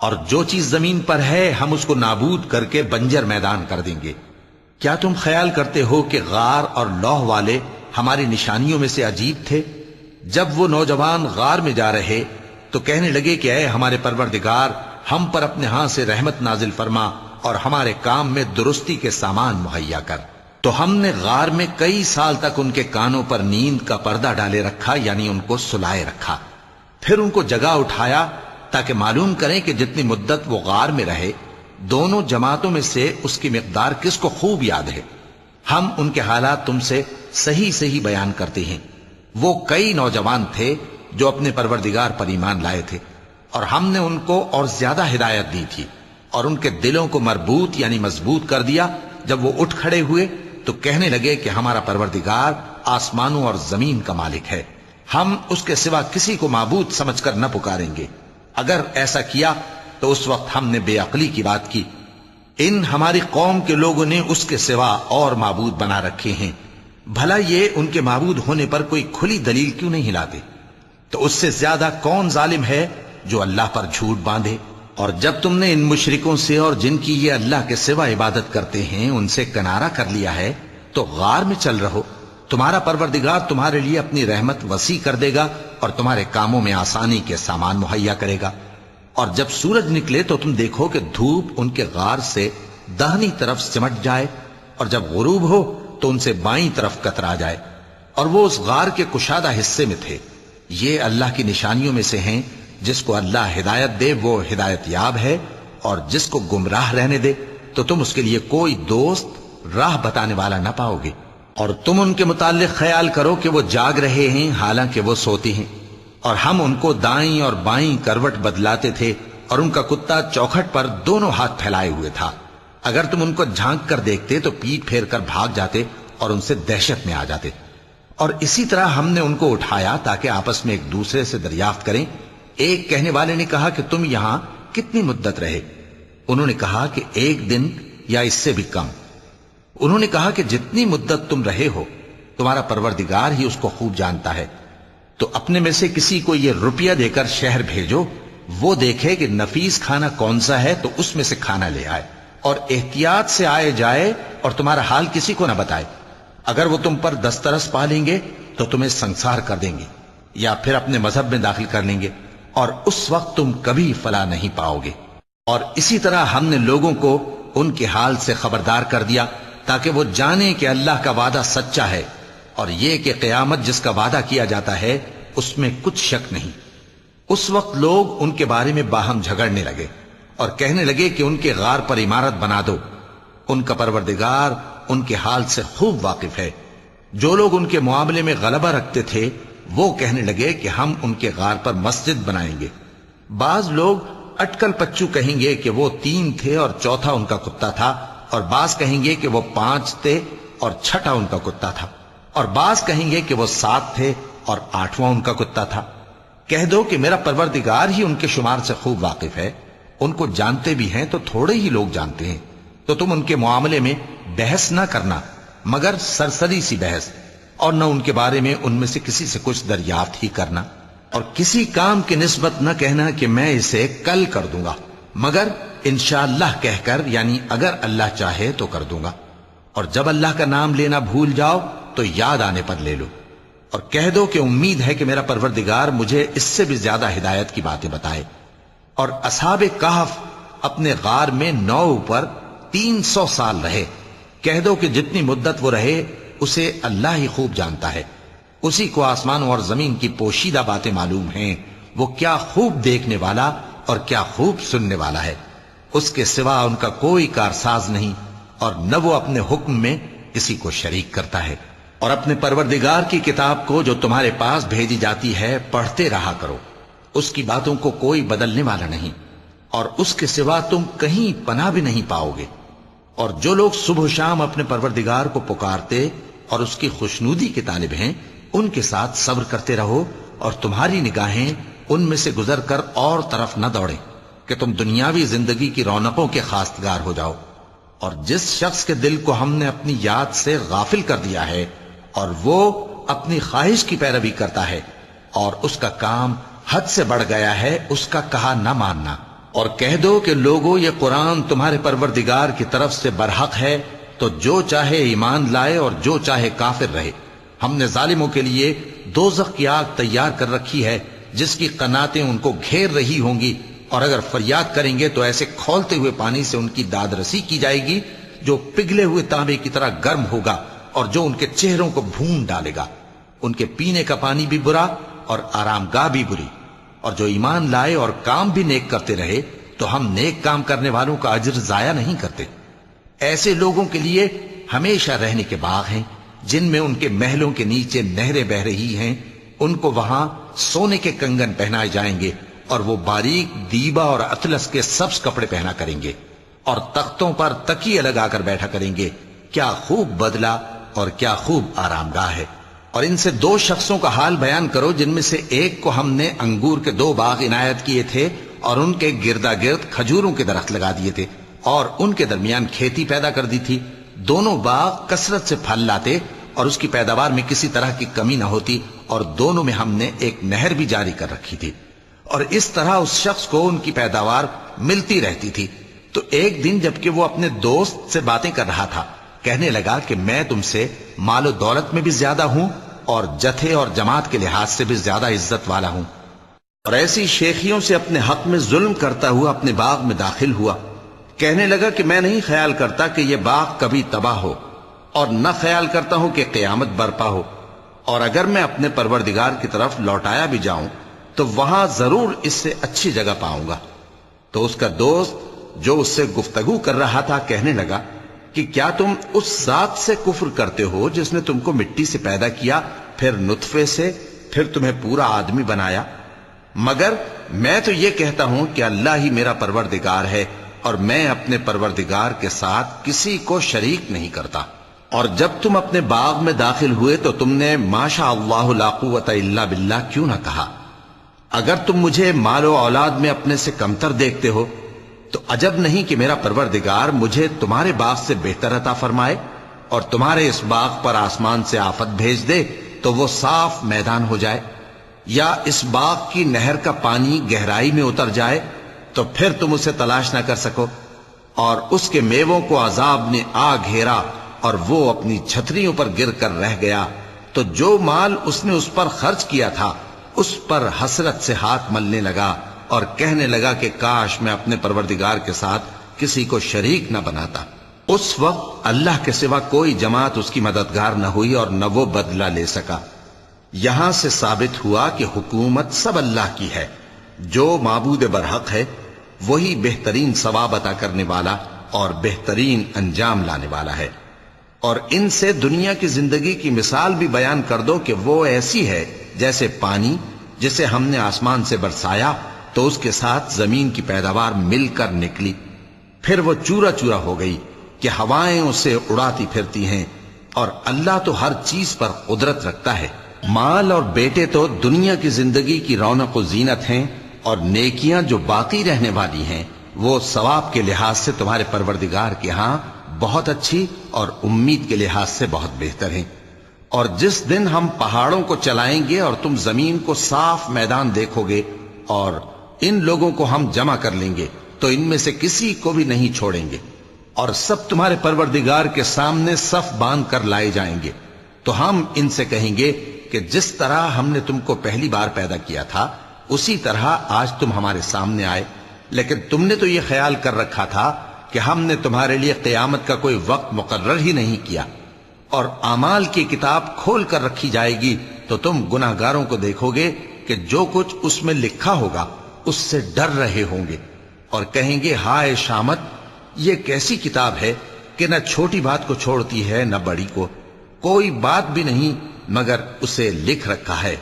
Speaker 1: اور جو چیز زمین پر ہے ہم اس کو نابود کر کے بنجر میدان کر دیں گے۔ کیا تم خیال کرتے ہو کہ غار اور لوح والے ہماری نشانیوں میں سے عجیب تھے؟ جب وہ نوجوان غار میں جا رہے تو کہنے لگے کہ اے ہمارے پروردگار، ہم پر اپنے ہاں سے رحمت نازل فرما اور ہمارے کام میں درستی کے سامان مہیا کر۔ تو ہم نے غار میں کئی سال تک ان کے کانوں پر نیند کا پردہ ڈالے رکھا، یعنی ان کو سلائے رکھا، پھر ان کو جگا اٹھایا تاکہ معلوم کریں کہ جتنی مدت وہ غار میں رہے دونوں جماعتوں میں سے اس کی مقدار کس کو خوب یاد ہے۔ ہم ان کے حالات تم سے صحیح صحیح بیان کرتے ہیں۔ وہ کئی نوجوان تھے جو اپنے پروردگار پر ایمان لائے تھے، اور ہم نے ان کو اور زیادہ ہدایت دی تھی، اور ان کے دلوں کو مربوط یعنی مضبوط کر دیا۔ جب وہ اٹھ کھڑے ہوئے تو کہنے لگے کہ ہمارا پروردگار آسمانوں اور زمین کا مالک ہے، ہم اس کے سوا کسی کو معبود سمجھ کر نہ پکاریں گے۔ اگر ایسا کیا تو اس وقت ہم نے بے عقلی کی بات کی۔ ان ہماری قوم کے لوگوں نے اس کے سوا اور معبود بنا رکھے ہیں، بھلا یہ ان کے معبود ہونے پر کوئی کھلی دلیل کیوں نہیں ہلاتے؟ تو اس سے زیادہ کون ظالم ہے جو اللہ پر جھوٹ باندھے؟ اور جب تم نے ان مشرکوں سے اور جن کی یہ اللہ کے سوا عبادت کرتے ہیں ان سے کنارہ کر لیا ہے تو غار میں چل رہو، تمہارا پروردگار تمہارے لیے اپنی رحمت وسیع کر دے گا اور تمہارے کاموں میں آسانی کے سامان مہیا کرے گا۔ اور جب سورج نکلے تو تم دیکھو کہ دھوپ ان کے غار سے داہنی طرف سمٹ جائے، اور جب غروب ہو تو ان سے بائیں طرف کترا جائے، اور وہ اس غار کے کشادہ حصے میں تھے۔ یہ اللہ کی نشانیوں میں سے ہیں، جس کو اللہ ہدایت دے وہ ہدایت یاب ہے، اور جس کو گمراہ رہنے دے تو تم اس کے لیے کوئی دوست راہ بتانے والا نہ پاؤ گے۔ اور تم ان کے متعلق خیال کرو کہ وہ جاگ رہے ہیں حالانکہ وہ سوتے ہیں، اور ہم ان کو دائیں اور بائیں کروٹ بدلاتے تھے، اور ان کا کتا چوکھٹ پر دونوں ہاتھ پھیلائے ہوئے تھا۔ اگر تم ان کو جھانک کر دیکھتے تو پیٹ پھیر کر بھاگ جاتے اور ان سے دہشت میں آ جاتے۔ اور اسی طرح ہم نے ان کو اٹھایا تاکہ آپس میں ایک دوسرے سے دریافت کریں۔ ایک کہنے والے نے کہا کہ تم یہاں کتنی مدت رہے؟ انہوں نے کہا کہ 1 دن یا اس سے بھی کم۔ انہوں نے کہا کہ جتنی مدت تم رہے ہو تمہارا پروردگار ہی اس کو خوب جانتا ہے، تو اپنے میں سے کسی کو یہ روپیہ دے کر شہر بھیجو، وہ دیکھے کہ نفیس کھانا کون سا ہے تو اس میں سے کھانا لے آئے، اور احتیاط سے آئے جائے اور تمہارا حال کسی کو نہ بتائے۔ اگر وہ تم پر دسترس پا لیں گے تو تمہیں سنسار کر دیں گے یا پھر اپنے مذہب میں داخل کر لیں گے، اور اس وقت تم کبھی فلاح نہیں پاؤ گے۔ اور اسی طرح ہم نے لوگوں کو ان کے حال سے خبردار کر دیا تاکہ وہ جانیں کہ اللہ کا وعدہ سچا ہے، اور یہ کہ قیامت جس کا وعدہ کیا جاتا ہے اس میں کچھ شک نہیں۔ اس وقت لوگ ان کے بارے میں باہم جھگڑنے لگے اور کہنے لگے کہ ان کے غار پر عمارت بنا دو۔ ان کا پروردگار ان کے حال سے خوب واقف ہے۔ جو لوگ ان کے معاملے میں غلبہ رکھتے تھے وہ کہنے لگے کہ ہم ان کے غار پر مسجد بنائیں گے۔ بعض لوگ اٹکل پچو کہیں گے کہ وہ 3 تھے اور چوتھا ان کا کتا تھا، اور بعض کہیں گے کہ وہ 5 تھے اور چھٹا ان کا کتا تھا، اور بعض کہیں گے کہ وہ 7 تھے اور 8واں ان کا کتا تھا۔ کہہ دو کہ میرا پروردگار ہی ان کے شمار سے خوب واقف ہے، ان کو جانتے بھی ہیں تو تھوڑے ہی لوگ جانتے ہیں۔ تو تم ان کے معاملے میں بحث نہ کرنا مگر سرسری سی بحث، اور نہ ان کے بارے میں ان میں سے کسی سے کچھ دریافت ہی کرنا، اور کسی کام کی نسبت نہ کہنا کہ میں اسے کل کر دوں گا، مگر انشاءاللہ کہہ کر، یعنی اگر اللہ چاہے تو کر دوں گا۔ اور جب اللہ کا نام لینا بھول جاؤ تو یاد آنے پر لے لو، اور کہہ دو کہ امید ہے کہ میرا پروردگار مجھے اس سے بھی زیادہ ہدایت کی باتیں بتائے۔ اور اصحاب کہف اپنے غار میں 9 پر 300 سال رہے۔ کہہ دو کہ جتنی مدت وہ رہے اسے اللہ ہی خوب جانتا ہے، اسی کو آسمانوں اور زمین کی پوشیدہ باتیں معلوم ہیں، وہ کیا خوب دیکھنے والا اور کیا خوب سننے والا ہے۔ اس کے سوا ان کا کوئی کارساز نہیں، اور نہ وہ اپنے حکم میں کسی کو شریک کرتا ہے۔ اور اپنے پروردگار کی کتاب کو جو تمہارے پاس بھیجی جاتی ہے پڑھتے رہا کرو، اس کی باتوں کو کوئی بدلنے والا نہیں، اور اس کے سوا تم کہیں پناہ بھی نہیں پاؤ گے۔ اور جو لوگ صبح و شام اپنے پروردگار کو پکارتے اور اس کی خوشنودی کے طالب ہیں، ان کے ساتھ صبر کرتے رہو، اور تمہاری نگاہیں ان میں سے گزر کر اور طرف نہ دوڑیں کہ تم دنیاوی زندگی کی رونقوں کے خواستگار ہو جاؤ۔ اور جس شخص کے دل کو ہم نے اپنی یاد سے غافل کر دیا ہے اور وہ اپنی خواہش کی پیروی کرتا ہے اور اس کا کام حد سے بڑھ گیا ہے، اس کا کہا نہ ماننا۔ اور کہہ دو کہ لوگو یہ قرآن تمہارے پروردگار کی طرف سے برحق ہے، تو جو چاہے ایمان لائے اور جو چاہے کافر رہے۔ ہم نے ظالموں کے لیے دوزخ کی آگ تیار کر رکھی ہے جس کی قناتیں ان کو گھیر رہی ہوں گی، اور اگر فریاد کریں گے تو ایسے کھولتے ہوئے پانی سے ان کی داد رسی کی جائے گی جو پگھلے ہوئے تانبے کی طرح گرم ہوگا، اور جو ان کے چہروں کو بھون ڈالے گا۔ ان کے پینے کا پانی بھی برا اور آرام گاہ بھی بری۔ اور جو ایمان لائے اور کام بھی نیک کرتے رہے تو ہم نیک کام کرنے والوں کا اجر ضائع نہیں کرتے۔ ایسے لوگوں کے لیے ہمیشہ رہنے کے باغ ہیں جن میں ان کے محلوں کے نیچے نہریں بہ رہی ہیں، ان کو وہاں سونے کے کنگن پہنائے جائیں گے، اور وہ باریک دیبا اور اطلس کے سبز کپڑے پہنا کریں گے، اور تختوں پر تکیے لگا کر بیٹھا کریں گے۔ کیا خوب بدلہ اور کیا خوب آرام گاہ ہے۔ اور ان سے 2 شخصوں کا حال بیان کرو جن میں سے ایک کو ہم نے انگور کے 2 باغ عنایت کیے تھے اور ان کے گردا گرد کھجوروں کے درخت لگا دیے تھے اور ان کے درمیان کھیتی پیدا کر دی تھی۔ دونوں باغ کثرت سے پھل لاتے اور اس کی پیداوار میں کسی طرح کی کمی نہ ہوتی، اور دونوں میں ہم نے ایک نہر بھی جاری کر رکھی تھی، اور اس طرح اس شخص کو ان کی پیداوار ملتی رہتی تھی۔ تو ایک دن جبکہ وہ اپنے دوست سے باتیں کر رہا تھا، کہنے لگا کہ میں تم سے مال و دولت میں بھی زیادہ ہوں اور جتھے اور جماعت کے لحاظ سے بھی زیادہ عزت والا ہوں، اور ایسی شیخیوں سے اپنے حق میں ظلم کرتا ہوا اپنے باغ میں داخل ہوا۔ کہنے لگا کہ میں نہیں خیال کرتا کہ یہ باغ کبھی تباہ ہو، اور نہ خیال کرتا ہوں کہ قیامت برپا ہو، اور اگر میں اپنے پروردگار کی طرف لوٹایا بھی جاؤں تو وہاں ضرور اس سے اچھی جگہ پاؤں گا۔ تو اس کا دوست جو اس سے گفتگو کر رہا تھا کہنے لگا کہ کیا تم اس ذات سے کفر کرتے ہو جس نے تم کو مٹی سے پیدا کیا، پھر نطفے سے، پھر تمہیں پورا آدمی بنایا؟ مگر میں تو یہ کہتا ہوں کہ اللہ ہی میرا پروردگار ہے، اور میں اپنے پروردگار کے ساتھ کسی کو شریک نہیں کرتا۔ اور جب تم اپنے باغ میں داخل ہوئے تو تم نے ما شاء اللہ لا قوت الا باللہ کیوں نہ کہا؟ اگر تم مجھے مال و اولاد میں اپنے سے کمتر دیکھتے ہو تو عجب نہیں کہ میرا پروردگار مجھے تمہارے باغ سے بہتر عطا فرمائے، اور تمہارے اس باغ پر آسمان سے آفت بھیج دے تو وہ صاف میدان ہو جائے، یا اس باغ کی نہر کا پانی گہرائی میں اتر جائے تو پھر تم اسے تلاش نہ کر سکو، اور اس کے میووں کو عذاب نے آ گھیرا اور وہ اپنی چھتریوں پر گر کر رہ گیا، تو جو مال اس نے اس پر خرچ کیا تھا اس پر حسرت سے ہاتھ ملنے لگا اور کہنے لگا کہ کاش میں اپنے پروردگار کے ساتھ کسی کو شریک نہ بناتا۔ اس وقت اللہ کے سوا کوئی جماعت اس کی مددگار نہ ہوئی اور نہ وہ بدلہ لے سکا۔ یہاں سے ثابت ہوا کہ حکومت سب اللہ کی ہے، جو معبود برحق ہے وہی بہترین ثواب عطا کرنے والا اور بہترین انجام لانے والا ہے۔ اور ان سے دنیا کی زندگی کی مثال بھی بیان کر دو کہ وہ ایسی ہے جیسے پانی جسے ہم نے آسمان سے برسایا تو اس کے ساتھ زمین کی پیداوار مل کر نکلی، پھر وہ چورا چورا ہو گئی کہ ہوائیں اسے اڑاتی پھرتی ہیں، اور اللہ تو ہر چیز پر قدرت رکھتا ہے۔ مال اور بیٹے تو دنیا کی زندگی کی رونق و زینت ہیں، اور نیکیاں جو باقی رہنے والی ہیں وہ ثواب کے لحاظ سے تمہارے پروردگار کے ہاں بہت اچھی اور امید کے لحاظ سے بہت بہتر ہیں۔ اور جس دن ہم پہاڑوں کو چلائیں گے اور تم زمین کو صاف میدان دیکھو گے اور ان لوگوں کو ہم جمع کر لیں گے تو ان میں سے کسی کو بھی نہیں چھوڑیں گے، اور سب تمہارے پروردگار کے سامنے صف باندھ کر لائے جائیں گے، تو ہم ان سے کہیں گے کہ جس طرح ہم نے تم کو پہلی بار پیدا کیا تھا اسی طرح آج تم ہمارے سامنے آئے، لیکن تم نے تو یہ خیال کر رکھا تھا کہ ہم نے تمہارے لیے قیامت کا کوئی وقت مقرر ہی نہیں کیا، اور اعمال کی کتاب کھول کر رکھی جائے گی تو تم گناہگاروں کو دیکھو گے کہ جو کچھ اس میں لکھا ہوگا اس سے ڈر رہے ہوں گے، اور کہیں گے ہائے شامت، یہ کیسی کتاب ہے کہ نہ چھوٹی بات کو چھوڑتی ہے نہ بڑی کو، کوئی بات بھی نہیں مگر اسے لکھ رکھا ہے،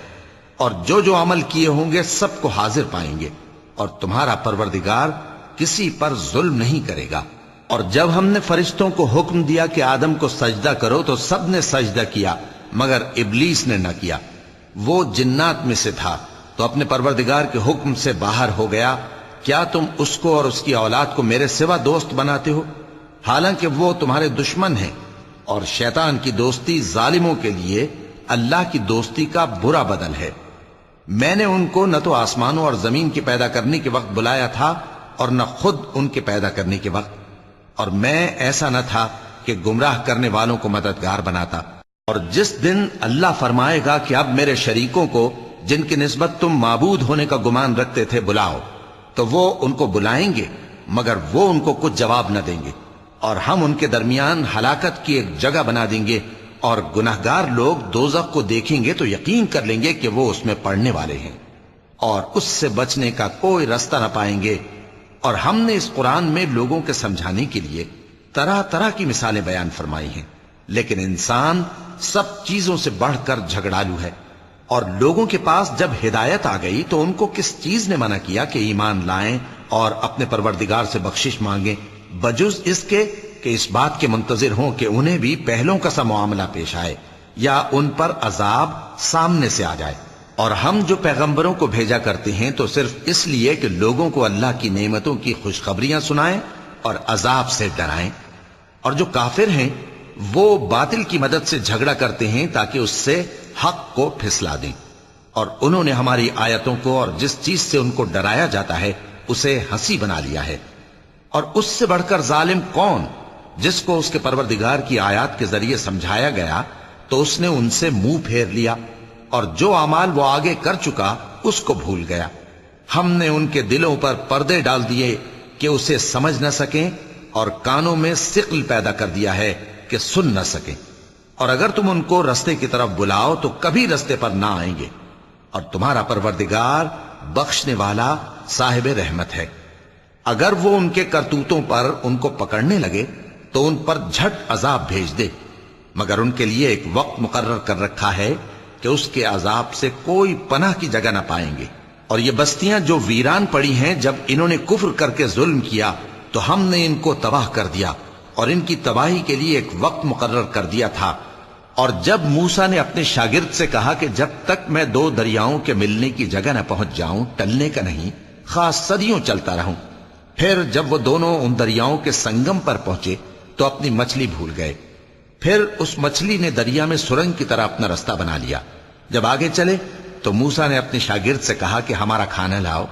Speaker 1: اور جو جو عمل کیے ہوں گے سب کو حاضر پائیں گے، اور تمہارا پروردگار کسی پر ظلم نہیں کرے گا۔ اور جب ہم نے فرشتوں کو حکم دیا کہ آدم کو سجدہ کرو تو سب نے سجدہ کیا مگر ابلیس نے نہ کیا، وہ جنات میں سے تھا تو اپنے پروردگار کے حکم سے باہر ہو گیا۔ کیا تم اس کو اور اس کی اولاد کو میرے سوا دوست بناتے ہو، حالانکہ وہ تمہارے دشمن ہیں، اور شیطان کی دوستی ظالموں کے لیے اللہ کی دوستی کا برا بدل ہے۔ میں نے ان کو نہ تو آسمانوں اور زمین کے پیدا کرنے کے وقت بلایا تھا اور نہ خود ان کے پیدا کرنے کے وقت، اور میں ایسا نہ تھا کہ گمراہ کرنے والوں کو مددگار بناتا۔ اور جس دن اللہ فرمائے گا کہ اب میرے شریکوں کو جن کی نسبت تم معبود ہونے کا گمان رکھتے تھے بلاؤ، تو وہ ان کو بلائیں گے مگر وہ ان کو کچھ جواب نہ دیں گے، اور ہم ان کے درمیان ہلاکت کی ایک جگہ بنا دیں گے، اور گناہگار لوگ دوزخ کو دیکھیں گے تو یقین کر لیں گے کہ وہ اس میں پڑنے والے ہیں، اور اس سے بچنے کا کوئی راستہ نہ پائیں گے۔ اور ہم نے اس قرآن میں لوگوں کے سمجھانے کے لیے طرح طرح کی مثالیں بیان فرمائی ہیں، لیکن انسان سب چیزوں سے بڑھ کر جھگڑالو ہے، اور لوگوں کے پاس جب ہدایت آ گئی تو ان کو کس چیز نے منع کیا کہ ایمان لائیں اور اپنے پروردگار سے بخشش مانگیں، بجز اس کے کہ اس بات کے منتظر ہوں کہ انہیں بھی پہلوں کا سا معاملہ پیش آئے یا ان پر عذاب سامنے سے آ جائے۔ اور ہم جو پیغمبروں کو بھیجا کرتے ہیں تو صرف اس لیے کہ لوگوں کو اللہ کی نعمتوں کی خوشخبریاں سنائیں اور عذاب سے ڈرائیں، اور جو کافر ہیں وہ باطل کی مدد سے جھگڑا کرتے ہیں تاکہ اس سے حق کو پھسلا دیں، اور انہوں نے ہماری آیتوں کو اور جس چیز سے ان کو ڈرایا جاتا ہے اسے ہنسی بنا لیا ہے۔ اور اس سے بڑھ کر ظالم کون، جس کو اس کے پروردگار کی آیات کے ذریعے سمجھایا گیا تو اس نے ان سے منہ پھیر لیا، اور جو اعمال وہ آگے کر چکا اس کو بھول گیا۔ ہم نے ان کے دلوں پر پردے ڈال دیے کہ اسے سمجھ نہ سکیں، اور کانوں میں ثقل پیدا کر دیا ہے کہ سن نہ سکیں، اور اگر تم ان کو رستے کی طرف بلاؤ تو کبھی رستے پر نہ آئیں گے، اور تمہارا پروردگار بخشنے والا صاحب رحمت ہے۔ اگر وہ ان کے کرتوتوں پر ان کو پکڑنے لگے تو ان پر جھٹ عذاب بھیج دے، مگر ان کے لیے ایک وقت مقرر کر رکھا ہے کہ اس کے عذاب سے کوئی پناہ کی جگہ نہ پائیں گے۔ اور یہ بستیاں جو ویران پڑی ہیں، جب انہوں نے کفر کر کے ظلم کیا تو ہم نے ان کو تباہ کر دیا، اور ان کی تباہی کے لیے ایک وقت مقرر کر دیا تھا۔ اور جب موسیٰ نے اپنے شاگرد سے کہا کہ جب تک میں دو دریاؤں کے ملنے کی جگہ نہ پہنچ جاؤں ٹلنے کا نہیں، خاص صدیوں چلتا رہوں، پھر جب وہ دونوں ان دریاؤں کے سنگم پر پہنچے تو اپنی مچھلی بھول گئے۔ پھر اس مچھلی نے دریا میں سرنگ کی طرح اپنا رستہ بنا لیا۔ جب آگے چلے تو موسیٰ نے اپنے شاگرد سے کہا کہ ہمارا کھانا لاؤ،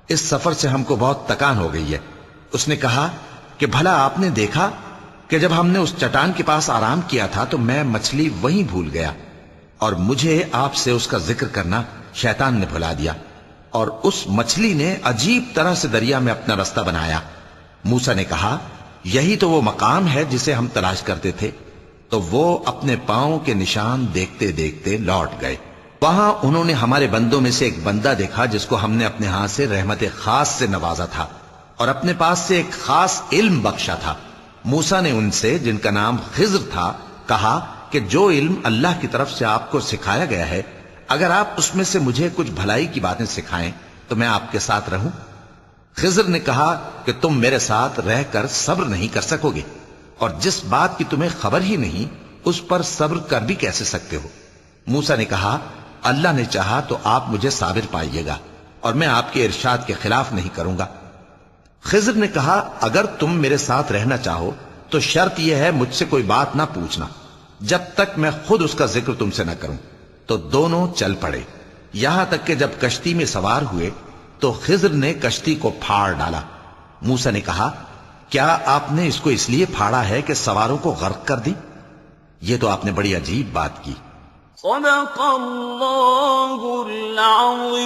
Speaker 1: اس سفر سے ہم کو بہت تکان ہو گئی ہے۔ اس نے کہا کہ بھلا آپ نے دیکھا کہ جب ہم نے اس چٹان کے پاس آرام کیا تھا تو میں مچھلی وہیں بھول گیا، اور مجھے آپ سے اس کا ذکر کرنا شیطان نے بھلا دیا، اور اس مچھلی نے عجیب طرح سے دریا میں اپنا رستہ بنایا۔ موسیٰ نے کہا یہی تو وہ مقام ہے جسے ہم تلاش کرتے تھے۔ تو وہ اپنے پاؤں کے نشان دیکھتے دیکھتے لوٹ گئے۔ وہاں انہوں نے ہمارے بندوں میں سے ایک بندہ دیکھا جس کو ہم نے اپنے ہاتھ سے رحمت خاص سے نوازا تھا اور اپنے پاس سے ایک خاص علم بخشا تھا۔ موسیٰ نے ان سے جن کا نام خضر تھا کہا کہ جو علم اللہ کی طرف سے آپ کو سکھایا گیا ہے، اگر آپ اس میں سے مجھے کچھ بھلائی کی باتیں سکھائیں تو میں آپ کے ساتھ رہوں۔ خضر نے کہا کہ تم میرے ساتھ رہ کر صبر نہیں کر سکو گے، اور جس بات کی تمہیں خبر ہی نہیں اس پر صبر کر بھی کیسے سکتے ہو؟ موسیٰ نے کہا اللہ نے چاہا تو آپ مجھے صابر پائیے گا، اور میں آپ کے ارشاد کے خلاف نہیں کروں گا۔ خضر نے کہا اگر تم میرے ساتھ رہنا چاہو تو شرط یہ ہے مجھ سے کوئی بات نہ پوچھنا جب تک میں خود اس کا ذکر تم سے نہ کروں۔ تو دونوں چل پڑے، یہاں تک کہ جب کشتی میں سوار ہوئے تو خضر نے کشتی کو پھاڑ ڈالا۔ موسیٰ نے کہا کیا آپ نے اس کو اس لیے پھاڑا ہے کہ سواروں کو غرق کر دیں؟ یہ تو آپ نے بڑی عجیب بات کی۔
Speaker 2: صدق اللہ العظیم۔